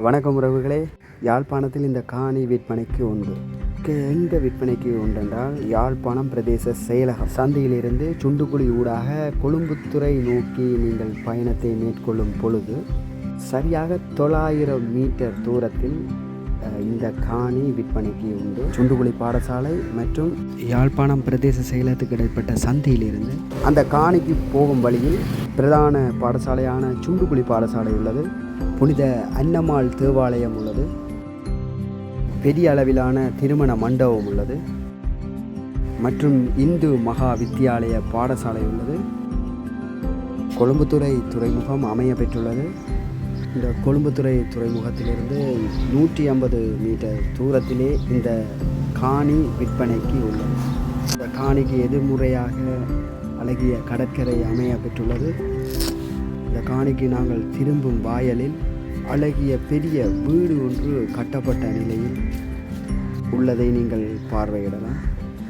வணக்கம் உறவுகளே. யாழ்ப்பாணத்தில் இந்த காணி விற்பனைக்கு உண்டு. எங்கே விற்பனைக்கு உண்டென்றால் யாழ்ப்பாணம் பிரதேச செயலகம் சந்தையிலிருந்து சுண்டுக்குழி ஊடாக கொழும்புத்துறை நோக்கி நீங்கள் பயணத்தை மேற்கொள்ளும் பொழுது சரியாக 900 மீட்டர் தூரத்தில் இந்த காணி விற்பனைக்கு உண்டு. சுண்டுக்குழி பாடசாலை மற்றும் யாழ்ப்பாணம் பிரதேச செயலகத்துக்கு இடைப்பட்ட சந்தையிலிருந்து அந்த காணிக்கு போகும் வழியில் பிரதான பாடசாலையான சுண்டுக்குழி பாடசாலை உள்ளது. புனித அன்னம்மாள் தேவாலயம் உள்ளது. பெரிய அளவிலான திருமண மண்டபம் உள்ளது மற்றும் இந்து மகா வித்தியாலய பாடசாலை உள்ளது. கொழும்புத்துறை துறைமுகம் அமைய பெற்றுள்ளது. இந்த கொழும்புத்துறை துறைமுகத்திலிருந்து 150 மீட்டர் தூரத்திலே இந்த காணி விற்பனைக்கு உள்ளது. இந்த காணிக்கு எதிர்முறையாக அழகிய கடற்கரை அமைய பெற்றுள்ளது. இந்த காணிக்கு நாங்கள் திரும்பும் வாயலில் அழகிய பெரிய வீடு ஒன்று கட்டப்பட்ட நிலையில் உள்ளதை நீங்கள் பார்வையிடலாம்.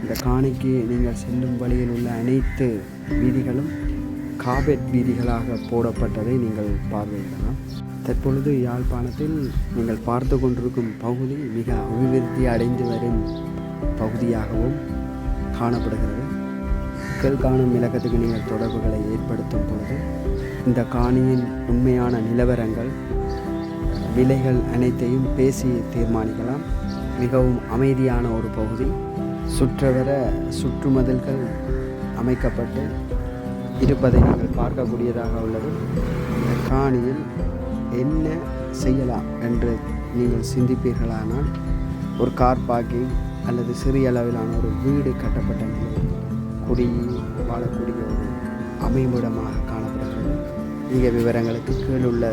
இந்த காணிக்கு நீங்கள் செல்லும் வழியில் உள்ள அனைத்து வீதிகளும் காபெட் வீதிகளாக போடப்பட்டதை நீங்கள் பார்வையிடலாம். தற்பொழுது யாழ்ப்பாணத்தில் நீங்கள் பார்த்து கொண்டிருக்கும் பகுதி மிக அபிவிருத்தி அடைந்து வரும் பகுதியாகவும் காணப்படுகிறது. கீழ்காணும் இலக்கத்துக்கு நீங்கள் தொடர்புகளை ஏற்படுத்தும் பொழுது இந்த காணியின் உண்மையான நிலவரங்கள், விலைகள் அனைத்தையும் பேசி தீர்மானிக்கலாம். மிகவும் அமைதியான ஒரு பகுதி. சுற்றவர சுற்றுமதில்கள் அமைக்கப்பட்டு இருப்பதை நீங்கள் பார்க்கக்கூடியதாக உள்ளது. இந்த காணியில் என்ன செய்யலாம் என்று நீங்கள் சிந்திப்பீர்களானால் ஒரு கார் பார்க்கிங் அல்லது சிறிய அளவிலான ஒரு வீடு கட்டப்பட்ட நிலையில் வாழக்கூடிய ஒரு அமைவிடமாக காணப்படுகிறது. அதிக விவரங்களுக்கு கீழுள்ள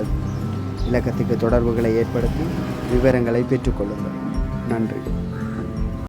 இலக்கத்துக்கு தொடர்புகளை ஏற்படுத்தி விவரங்களை பெற்றுக்கொள்ளுங்கள். நன்றி.